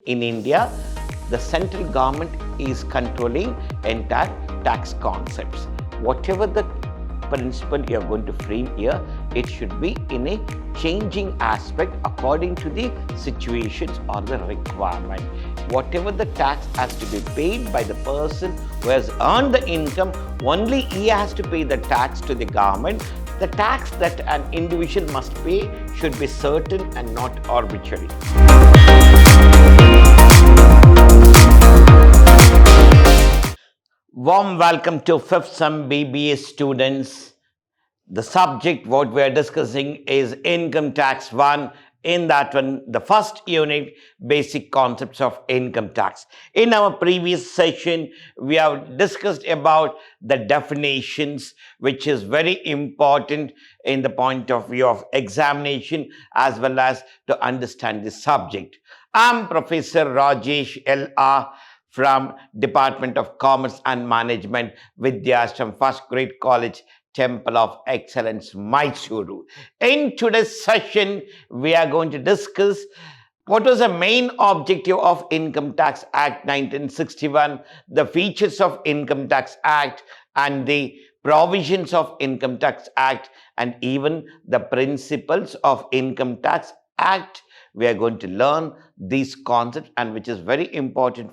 in India, the central government is controlling entire tax concepts. Whatever the principle you are going to frame here, it should be in a changing aspect according to the situations or the requirement. Whatever the tax has to be paid by the person who has earned the income, only he has to pay the tax to the government. The tax that an individual must pay should be certain and not arbitrary. Warm welcome to 5th Sem BBA students. The subject what we are discussing is Income Tax 1. In that one, the first unit, basic concepts of income tax. In our previous session, we have discussed about the definitions, which is very important in the point of view of examination as well as to understand the subject. I am Professor Rajesh L.R. from Department of Commerce and Management, Vidhyaashram, First Grade College, Temple of Excellence, MYSURU. In today's session, we are going to discuss what was the main objective of Income Tax Act 1961, the features of Income Tax Act and the provisions of Income Tax Act, and even the principles of Income Tax Act. We are going to learn these concepts, and which is very important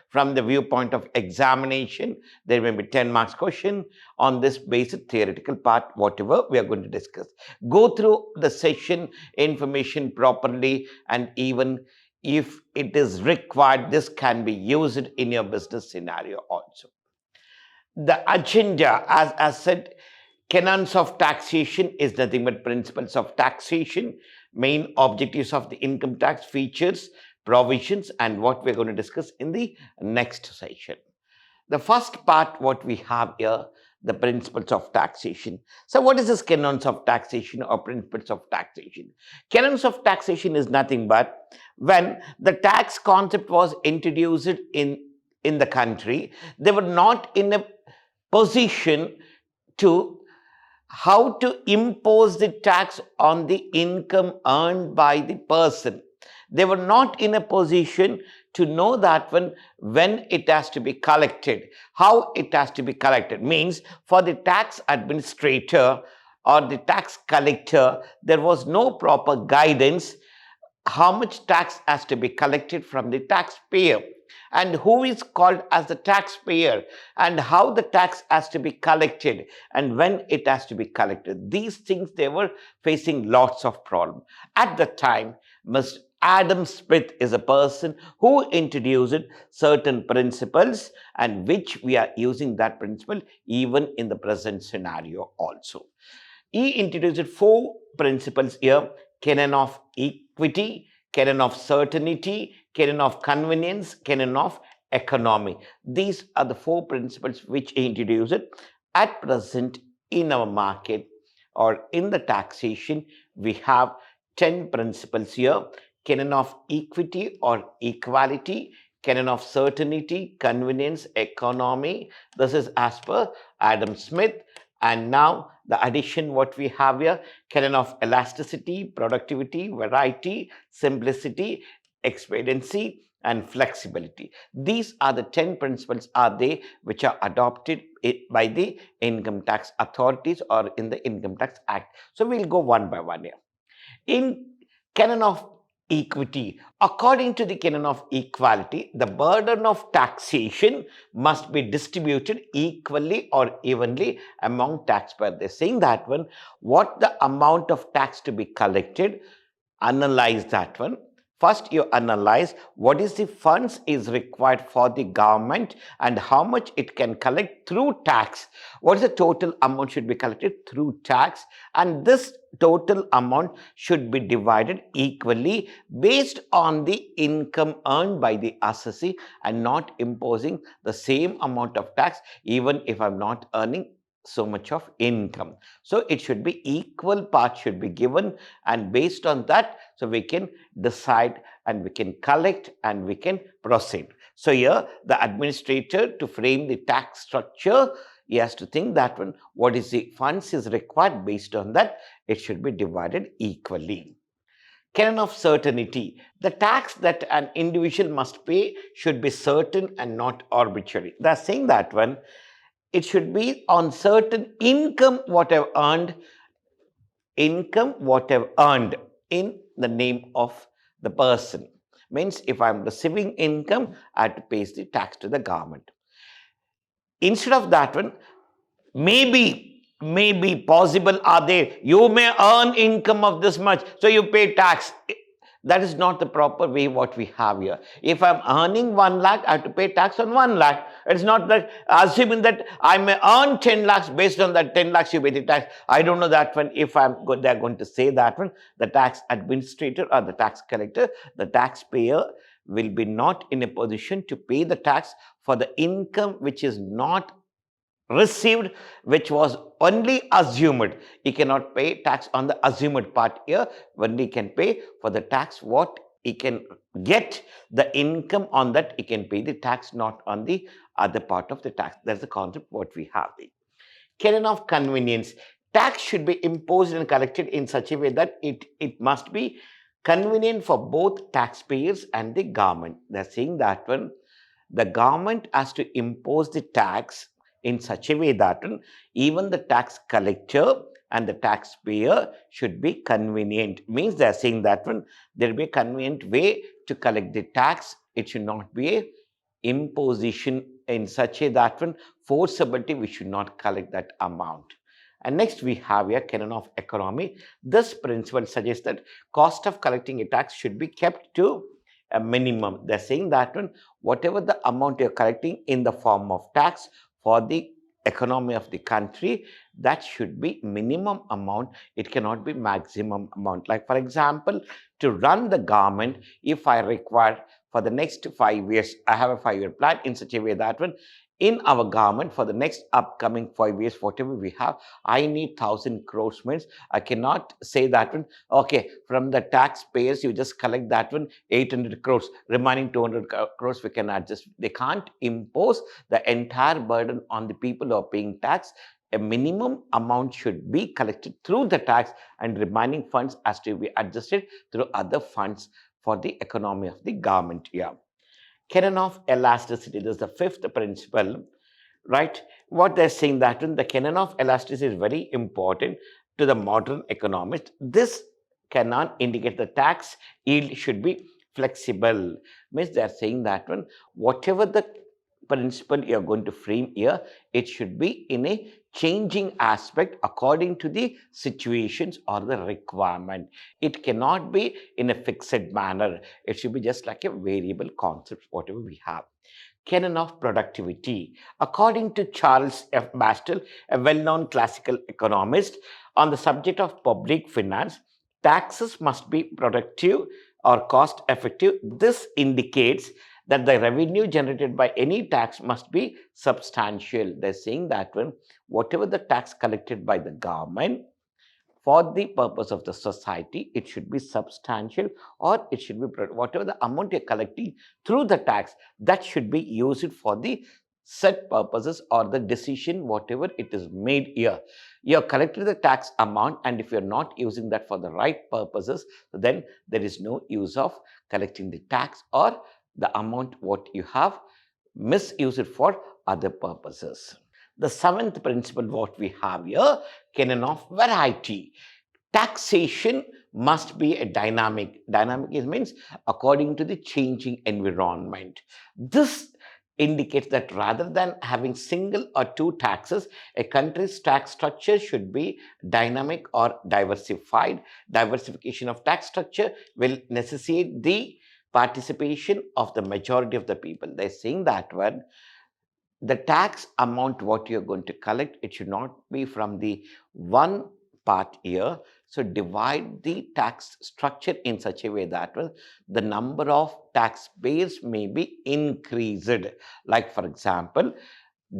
from the viewpoint of examination. There may be 10 marks question on this basic theoretical part, whatever we are going to discuss. Go through the session information properly, and even if it is required, this can be used in your business scenario also. The agenda, as I said, canons of taxation is nothing but principles of taxation, main objectives of the income tax, features, provisions, and what we're going to discuss in the next session. The first part, what we have here, the principles of taxation. So what is this canons of taxation or principles of taxation? Canons of taxation is nothing but when the tax concept was introduced in the country, they were not in a position to how to impose the tax on the income earned by the person. They were not in a position to know that when it has to be collected, how it has to be collected. Means for the tax administrator or the tax collector, there was no proper guidance how much tax has to be collected from the taxpayer, and who is called as the taxpayer, and how the tax has to be collected, and when it has to be collected. These things, they were facing lots of problems. At the time, Mr. Adam Smith is a person who introduced certain principles, and which we are using that principle even in the present scenario also. He introduced 4 principles here: canon of equity, canon of certainty, canon of convenience, canon of economy. These are the 4 principles which he introduced. At present, in our market or in the taxation, we have 10 principles here: canon of equity or equality, canon of certainty, convenience, economy. This is as per Adam Smith. And now the addition what we have here: canon of elasticity, productivity, variety, simplicity, expediency, and flexibility. These are the 10 principles are they which are adopted by the income tax authorities or in the Income Tax Act. So we'll go one by one here. In canon of equity, according to the canon of equality, the burden of taxation must be distributed equally or evenly among taxpayers. They're saying that what the amount of tax to be collected, analyze that one. First, you analyze what is the funds is required for the government and how much it can collect through tax. What is the total amount should be collected through tax, and this total amount should be divided equally based on the income earned by the assessee, and not imposing the same amount of tax even if I'm not earning so much of income. So it should be equal part should be given, and based on that, so we can decide and we can collect and we can proceed. So here the administrator, to frame the tax structure, he has to think that what is the funds is required, based on that it should be divided equally. Canon of certainty. The tax that an individual must pay should be certain and not arbitrary. They're saying that one. It should be on certain income what I've earned, in the name of the person. Means if I'm receiving income, I have to pay the tax to the government. Instead of that one, maybe possible are there. You may earn income of this much, so you pay tax. That is not the proper way what we have here. If I'm earning 1 lakh, I have to pay tax on 1 lakh. It's not that assuming that I may earn 10 lakhs, based on that 10 lakhs you pay the tax. I don't know that one. If they're going to say that one, the tax administrator or the tax collector, the taxpayer will be not in a position to pay the tax for the income which is not received, which was only assumed. He cannot pay tax on the assumed part here. Only can pay for the tax what he can get, the income on that he can pay the tax, not on the other part of the tax. That's the concept what we have. The canon of convenience. Tax should be imposed and collected in such a way that it must be convenient for both taxpayers and the government. They're saying that one, the government has to impose the tax in such a way that even the tax collector and the taxpayer should be convenient. Means they are saying that one, there will be a convenient way to collect the tax. It should not be a imposition in such a that one, forcibility, we should not collect that amount. And next we have a canon of economy. This principle suggests that cost of collecting a tax should be kept to a minimum. They're saying that one, whatever the amount you're collecting in the form of tax for the economy of the country, that should be minimum amount. It cannot be maximum amount. Like for example, to run the government, if I require for the next 5 years, I have a 5-year plan in such a way that one, in our government for the next upcoming 5 years, whatever we have, I need 1,000 crores. Means I cannot say that one, okay, from the taxpayers, you just collect that one, 800 crores, remaining 200 crores we can adjust. They can't impose the entire burden on the people who are paying tax. A minimum amount should be collected through the tax, and remaining funds has to be adjusted through other funds for the economy of the government here. Canon of elasticity, this is the fifth principle, right? What they're saying that the canon of elasticity is very important to the modern economist. This canon indicates the tax yield should be flexible. Means they're saying that one, whatever the principle you're going to frame here, it should be in a changing aspect according to the situations or the requirement. It cannot be in a fixed manner. It should be just like a variable concept, whatever we have. Canon of productivity. According to Charles F. Bastill, a well-known classical economist, on the subject of public finance, taxes must be productive or cost effective. This indicates that the revenue generated by any tax must be substantial. They're saying that when whatever the tax collected by the government for the purpose of the society, it should be substantial, or it should be whatever the amount you're collecting through the tax, that should be used for the set purposes or the decision, whatever it is made here. You're collecting the tax amount, and if you're not using that for the right purposes, then there is no use of collecting the tax, or the amount what you have, misuse it for other purposes. The seventh principle what we have here, canon of variety. Taxation must be a dynamic. Dynamic means according to the changing environment. This indicates that rather than having single or two taxes, a country's tax structure should be dynamic or diversified. Diversification of tax structure will necessitate the participation of the majority of the people. They're saying that one, the tax amount what you're going to collect, it should not be from the one part here. So divide the tax structure in such a way that the number of taxpayers may be increased. Like for example,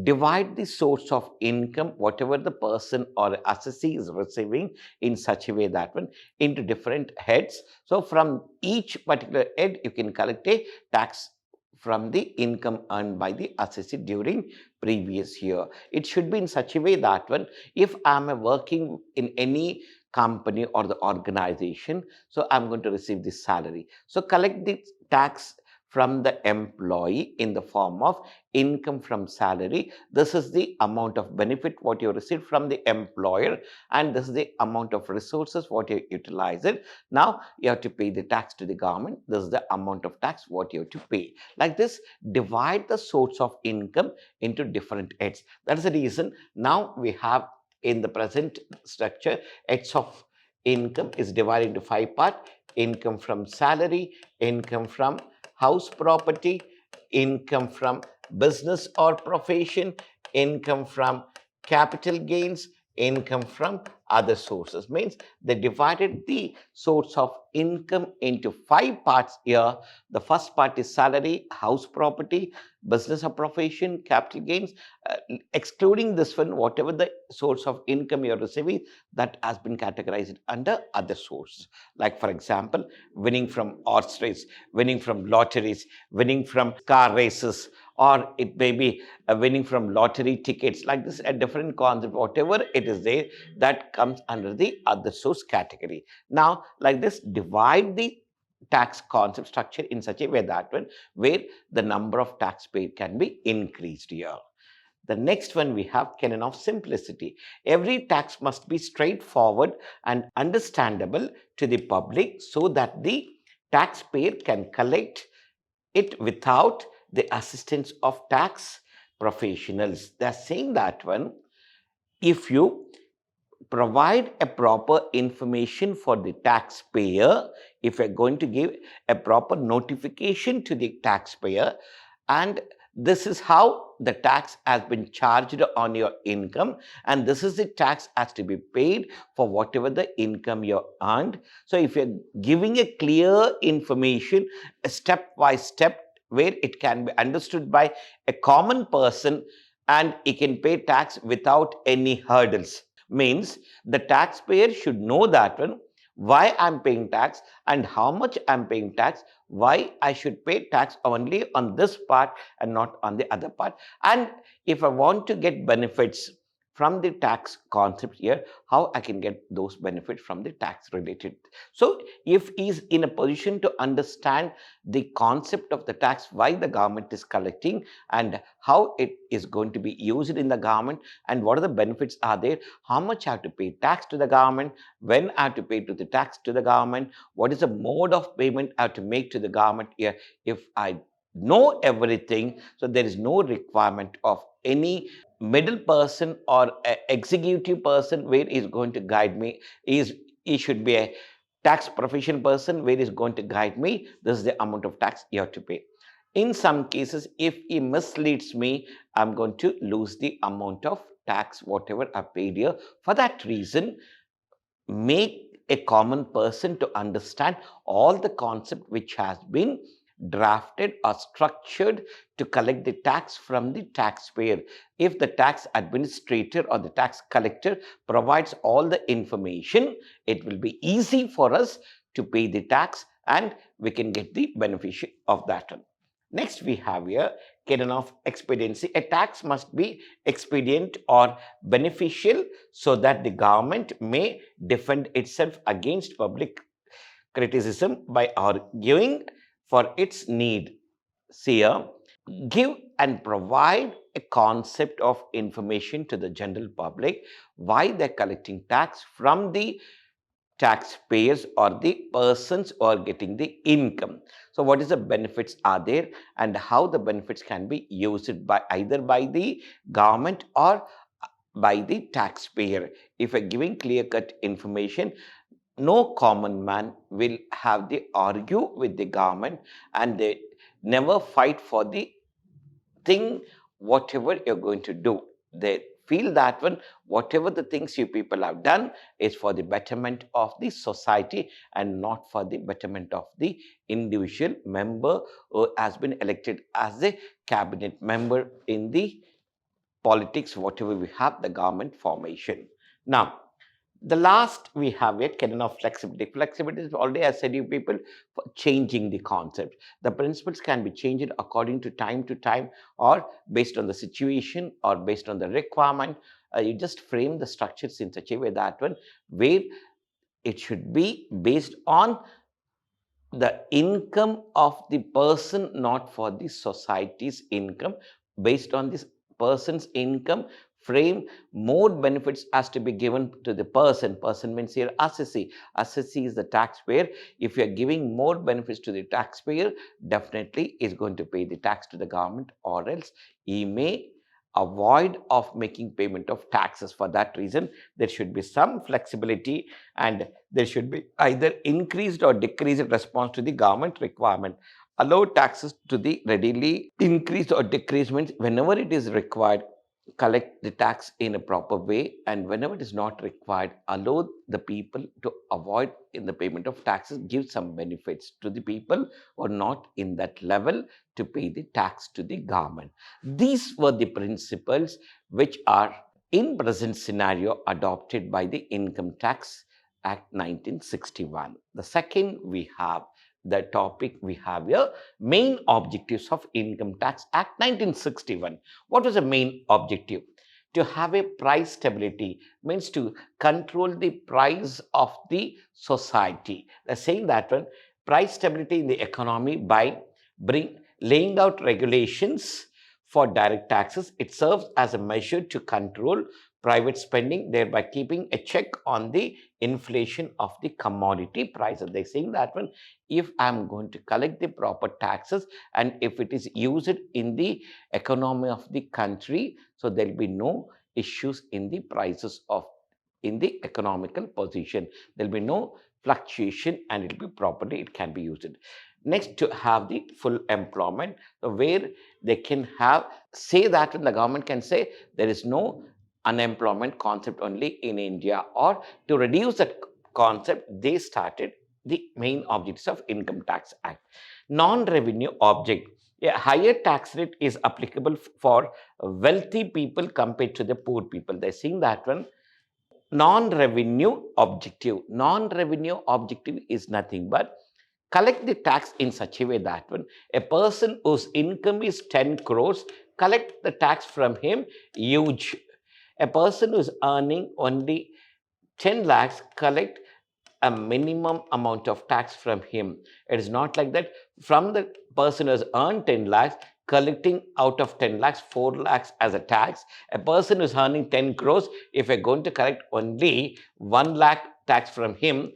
divide the source of income, whatever the person or assessee is receiving, in such a way that into different heads. So from each particular head, you can collect a tax from the income earned by the assessee during previous year. It should be in such a way that if I am working in any company or the organization. So I'm going to receive this salary. So collect the tax from the employee in the form of income from salary. This is the amount of benefit what you receive from the employer, and this is the amount of resources what you utilize it. Now you have to pay the tax to the government. This is the amount of tax what you have to pay. Like this, divide the source of income into different heads. That is the reason now we have in the present structure, heads of income is divided into 5 parts: income from salary, income from house property, income from business or profession, income from capital gains, income from other sources. Means they divided the source of income into 5 parts here. The first part is salary, house property, business or profession, capital gains. Excluding this one, whatever the source of income you're receiving, that has been categorized under other source. Like for example, winning from horse race, winning from lotteries, winning from car races, or it may be winning from lottery tickets. Like this, a different concept, whatever it is there, that comes under the other source category. Now, like this, divide the tax concept structure in such a way that one where the number of tax paid can be increased here. The next one we have canon of simplicity. Every tax must be straightforward and understandable to the public so that the taxpayer can collect it without the assistance of tax professionals. They are saying that one, if you provide a proper information for the taxpayer, if you're going to give a proper notification to the taxpayer, and this is how the tax has been charged on your income, and this is the tax has to be paid for whatever the income you earned. So if you're giving a clear information, a step by step, where it can be understood by a common person and he can pay tax without any hurdles. Means the taxpayer should know that one, why I'm paying tax and how much I'm paying tax, why I should pay tax only on this part and not on the other part. And if I want to get benefits from the tax concept here, how I can get those benefits from the tax related. So if he is in a position to understand the concept of the tax, why the government is collecting and how it is going to be used in the government and what are the benefits are there, how much I have to pay tax to the government, when I have to pay to the tax to the government, what is the mode of payment I have to make to the government here. If I know everything, so there is no requirement of any middle person or executive person where is going to guide me. He should be a tax profession person where is going to guide me. This is the amount of tax you have to pay. In some cases, if he misleads me, I'm going to lose the amount of tax whatever I paid here. For that reason, make a common person to understand all the concept which has been drafted or structured to collect the tax from the taxpayer. If the tax administrator or the tax collector provides all the information, it will be easy for us to pay the tax and we can get the benefit of that one. Next, we have here canon of expediency. A tax must be expedient or beneficial so that the government may defend itself against public criticism by arguing for its need. See here, give and provide a concept of information to the general public why they're collecting tax from the taxpayers or the persons who are getting the income. So what is the benefits are there and how the benefits can be used by either by the government or by the taxpayer. If we're giving clear-cut information, no common man will have the argue with the government and they never fight for the thing whatever you're going to do. They feel that one, whatever the things you people have done is for the betterment of the society and not for the betterment of the individual member who has been elected as a cabinet member in the politics, whatever we have, the government formation. Now, the last we have a canon of flexibility. Flexibility is already, I said you people, for changing the concept. The principles can be changed according to time or based on the situation or based on the requirement. You just frame the structures in such a way that one where it should be based on the income of the person, not for the society's income. Based on this person's income frame, more benefits has to be given to the person. Person means here assessee. Assessee is the taxpayer. If you are giving more benefits to the taxpayer, definitely is going to pay the tax to the government, or else he may avoid of making payment of taxes. For that reason, there should be some flexibility, and there should be either increased or decreased response to the government requirement. Allow taxes to the readily increase or decrease means whenever it is required, collect the tax in a proper way, and whenever it is not required, allow the people to avoid in the payment of taxes, give some benefits to the people or not in that level to pay the tax to the government. These were the principles which are in present scenario adopted by the Income Tax Act 1961. The second we have the topic we have here, main objectives of Income Tax Act 1961. What was the main objective? To have a price stability, means to control the price of the society. They're saying that one, price stability in the economy by laying out regulations for direct taxes. It serves as a measure to control private spending, thereby keeping a check on the inflation of the commodity prices. They're saying that one, if I'm going to collect the proper taxes and if it is used in the economy of the country, so there'll be no issues in the prices of in the economical position. There'll be no fluctuation and it'll be properly, it can be used. Next, to have the full employment, where they can have, say that the government can say there is no unemployment concept only in India, or to reduce that concept, they started the main objects of Income Tax Act. Non-revenue object. A higher tax rate is applicable for wealthy people compared to the poor people. They're seeing that one. Non-revenue objective. Non-revenue objective is nothing but collect the tax in such a way that when a person whose income is 10 crores, collect the tax from him huge. A person who is earning only 10 lakhs, collect a minimum amount of tax from him. It is not like that. From the person who has earned 10 lakhs, collecting out of 10 lakhs, 4 lakhs as a tax. A person who is earning 10 crores, if we're going to collect only 1 lakh tax from him,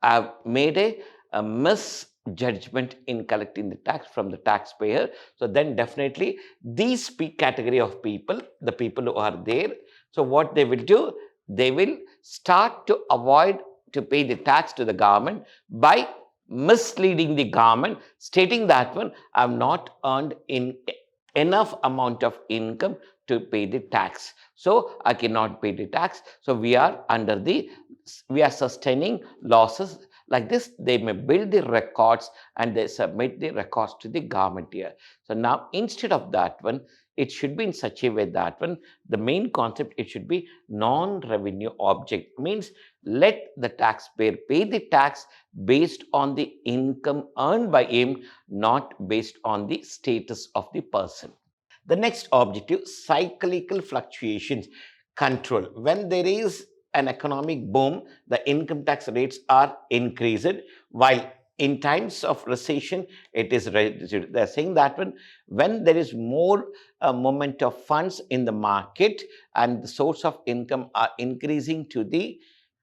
I've made a misjudgment in collecting the tax from the taxpayer. So then definitely these category of people, the people who are there, so what they will do, they will start to avoid to pay the tax to the government by misleading the government, stating that one, I've not earned in enough amount of income to pay the tax, so I cannot pay the tax. So we are sustaining losses. Like this, they may build the records and they submit the records to the government here. So now instead of that one, it should be in such a way that one, the main concept, it should be non-revenue object, means let the taxpayer pay the tax based on the income earned by him, not based on the status of the person. The next objective, cyclical fluctuations control. When there is an economic boom, the income tax rates are increased, while in times of recession, it is reduced. They're saying that when there is more movement of funds in the market and the source of income are increasing to the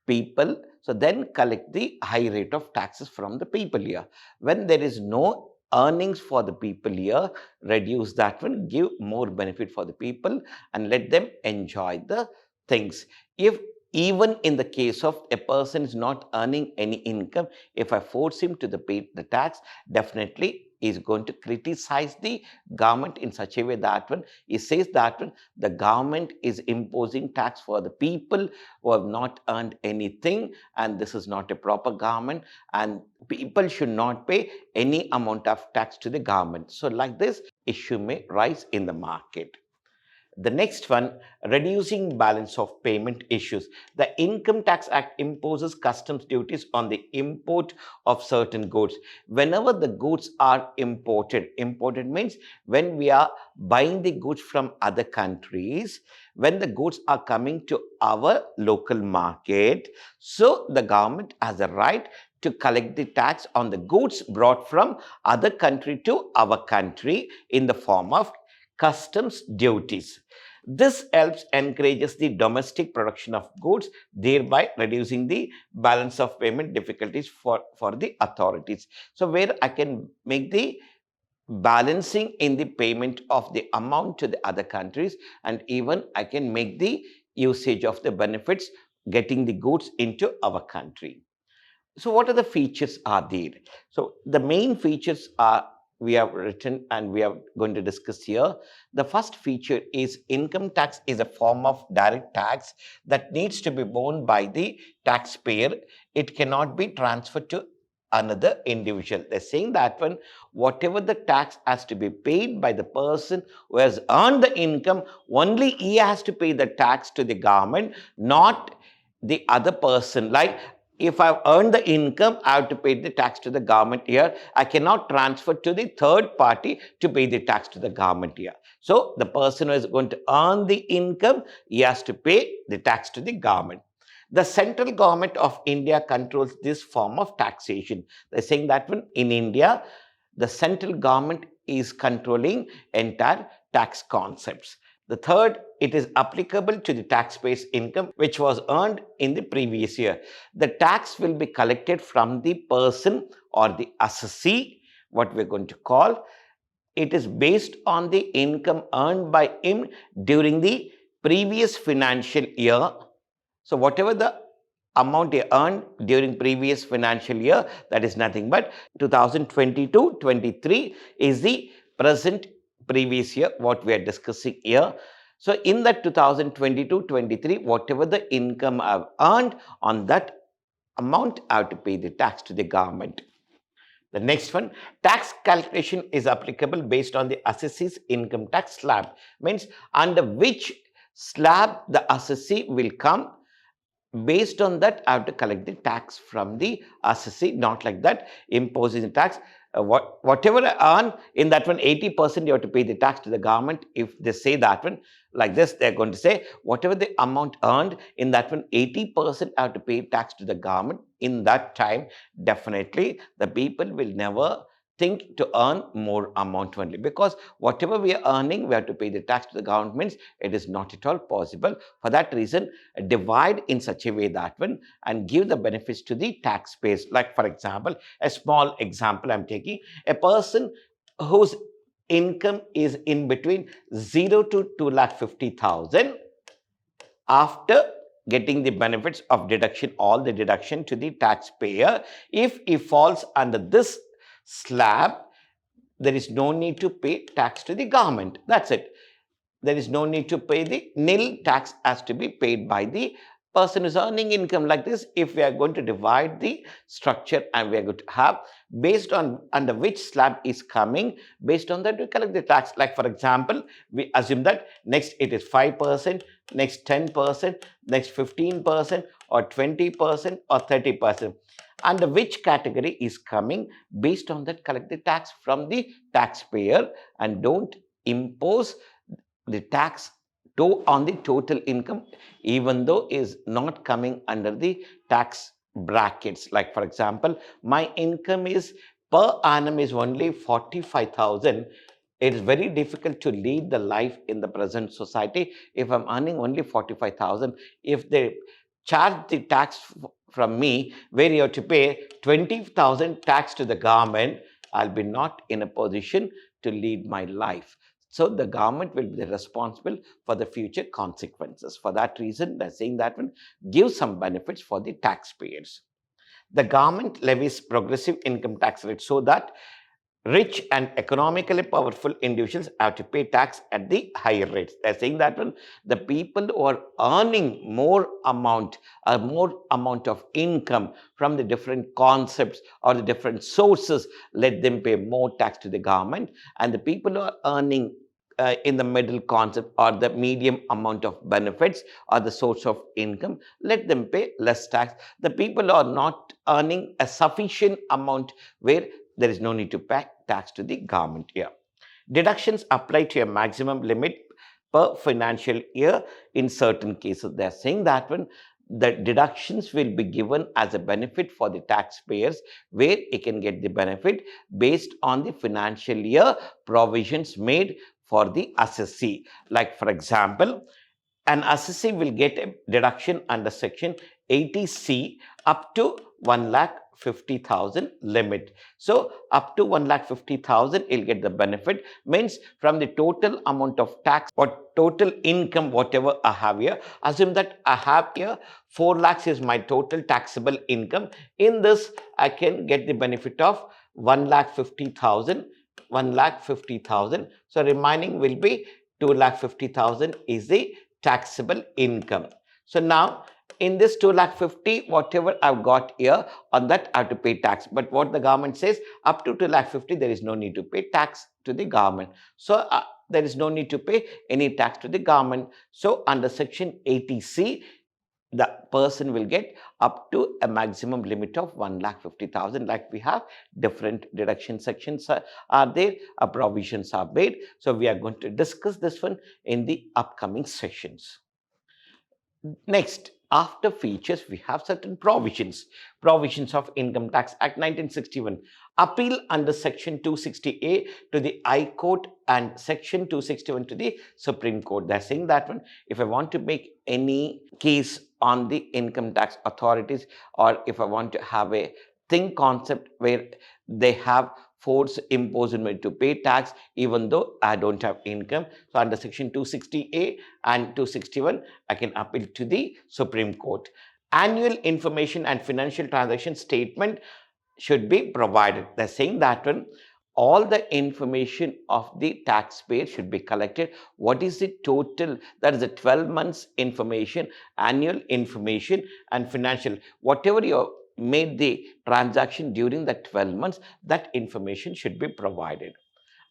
people, so then collect the high rate of taxes from the people here. When there is no earnings for the people here, reduce that one, give more benefit for the people and let them enjoy the things. If even in the case of a person is not earning any income, if I force him to pay the tax, definitely is going to criticize the government in such a way that when he says that when the government is imposing tax for the people who have not earned anything, and this is not a proper government, and people should not pay any amount of tax to the government. So like this issue may rise in the market. The next one, reducing balance of payment issues. The Income Tax Act imposes customs duties on the import of certain goods. Whenever the goods are imported means when we are buying the goods from other countries, when the goods are coming to our local market, so the government has a right to collect the tax on the goods brought from other country to our country in the form of customs duties. This helps encourages the domestic production of goods, thereby reducing the balance of payment difficulties for the authorities. So where I can make the balancing in the payment of the amount to the other countries, and even I can make the usage of the benefits getting the goods into our country. So what are the features are there? So the main features are we have written and we are going to discuss here. The first feature is income tax is a form of direct tax that needs to be borne by the taxpayer. It cannot be transferred to another individual. They're saying that when whatever the tax has to be paid by the person who has earned the income, only he has to pay the tax to the government, not the other person. Like if I've earned the income, I have to pay the tax to the government here. I cannot transfer to the third party to pay the tax to the government here. So the person who is going to earn the income, he has to pay the tax to the government. The central government of India controls this form of taxation. They're saying that when in India, the central government is controlling entire tax concepts. The third, it is applicable to the taxpayer's income which was earned in the previous year. The tax will be collected from the person or the assessee, what we're going to call. It is based on the income earned by him during the previous financial year. So whatever the amount he earned during previous financial year, that is nothing but 2022-23 is the present previous year what we are discussing here. So in that 2022-23, whatever the income I've earned, on that amount I have to pay the tax to the government. The next one, tax calculation is applicable based on the assessee's income tax slab. Means under which slab the assessee will come, based on that I have to collect the tax from the assessee, not like that imposing the tax. Whatever I earn in that one, 80% you have to pay the tax to the government. If they say that one like this, they're going to say whatever the amount earned in that one, 80% I have to pay tax to the government. In that time, definitely the people will never think to earn more amount only, because whatever we are earning, we have to pay the tax to the government. It is not at all possible. For that reason, divide in such a way that one and give the benefits to the taxpayers. Like for example, a small example I'm taking, a person whose income is in between 0 to 2,50,000, after getting the benefits of deduction, all the deduction to the taxpayer, if he falls under this slab, there is no need to pay tax to the government. That's it. There is no need to pay the nil tax has to be paid by the person who's earning income. Like this, if we are going to divide the structure and we are going to have based on under which slab is coming, based on that we collect the tax. Like for example, we assume that next it is 5%, next 10%, next 15% or 20% or 30%. Under which category is coming, based on that collect the tax from the taxpayer and don't impose the tax on the total income, even though is not coming under the tax brackets. Like for example, my income is per annum is only 45,000. It is very difficult to lead the life in the present society if I'm earning only 45,000. If they charge the tax from me where you have to pay 20,000 tax to the government, I'll be not in a position to lead my life. So the government will be responsible for the future consequences. For that reason, they're saying that one gives some benefits for the taxpayers. The government levies progressive income tax rate so that rich and economically powerful individuals have to pay tax at the higher rates. They're saying that when the people who are earning more amount of income from the different concepts or the different sources, let them pay more tax to the government. And the people who are earning in the middle concept or the medium amount of benefits or the source of income, let them pay less tax. The people are not earning a sufficient amount where there is no need to pay tax to the government here. Deductions apply to a maximum limit per financial year. In certain cases, they are saying that when the deductions will be given as a benefit for the taxpayers, where it can get the benefit based on the financial year provisions made for the assessee. Like for example, an assessee will get a deduction under section 80C up to 1,50,000 limit. So up to 1,50,000 he'll get the benefit, means from the total amount of tax or total income whatever I have here. Assume that I have here 4 lakhs is my total taxable income. In this I can get the benefit of 1,50,000. 1,50,000. So remaining will be 2,50,000 is the taxable income. So now in this 2,50,000, whatever I've got here, on that I have to pay tax. But what the government says, up to 2,50,000, there is no need to pay tax to the government. So there is no need to pay any tax to the government. So under section 80C, the person will get up to a maximum limit of 1,50,000. Like we have different deduction sections are there, provisions are made. So we are going to discuss this one in the upcoming sessions. Next, after features, we have certain provisions. Provisions of Income Tax Act 1961. Appeal under Section 260A to the High Court and Section 261 to the Supreme Court. They're saying that one, if I want to make any case on the income tax authorities, or if I want to have a thing concept where they have force imposed on me to pay tax even though I don't have income. So under section 260A and 261, I can appeal to the Supreme Court. Annual information and financial transaction statement should be provided. They're saying that when all the information of the taxpayer should be collected. What is the total? That is the 12 months information, annual information and financial. Whatever you made the transaction during the 12 months, that information should be provided.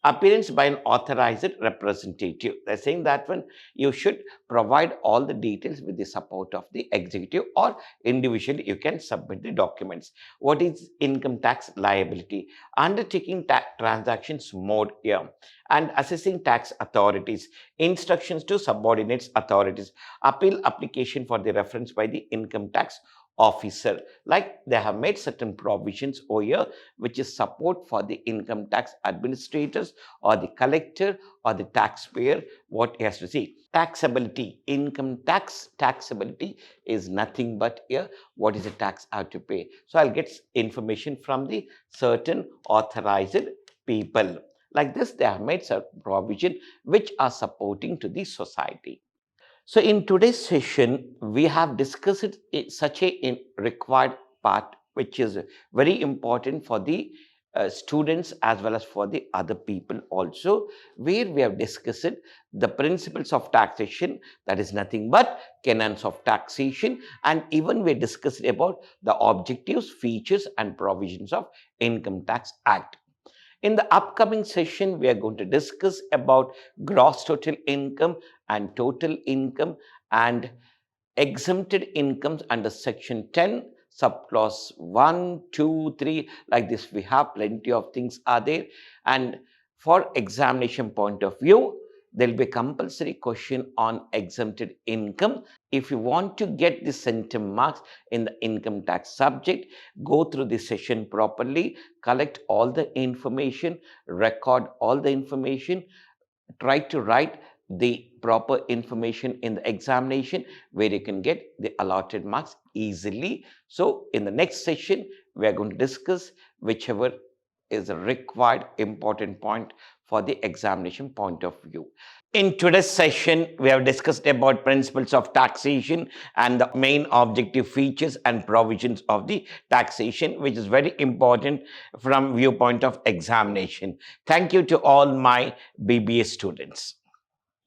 Appearance by an authorized representative. They're saying that when you should provide all the details with the support of the executive, or individually you can submit the documents. What is income tax liability? Undertaking tax transactions mode here and assessing tax authorities. Instructions to subordinates authorities. Appeal application for the reference by the income tax officer. Like they have made certain provisions over here, which is support for the income tax administrators or the collector or the taxpayer, what he has to see. Taxability, income tax taxability is nothing but here, what is the tax I have to pay. So I'll get information from the certain authorized people. Like this, they have made certain provision which are supporting to the society. So in today's session, we have discussed such a required part, which is very important for the students as well as for the other people also, where we have discussed the principles of taxation, that is nothing but canons of taxation, and even we discussed about the objectives, features and provisions of Income Tax Act. In the upcoming session, we are going to discuss about gross total income and total income and exempted incomes under section 10, subclause 1, 2, 3. Like this, we have plenty of things are there. And for examination point of view, there will be a compulsory question on exempted income. If you want to get the centum marks in the income tax subject, go through the session properly, collect all the information, record all the information, try to write the proper information in the examination where you can get the allotted marks easily. So in the next session, we are going to discuss whichever is a required important point for the examination point of view. In today's session, we have discussed about principles of taxation and the main objective features and provisions of the taxation, which is very important from viewpoint of examination. Thank you to all my BBA students.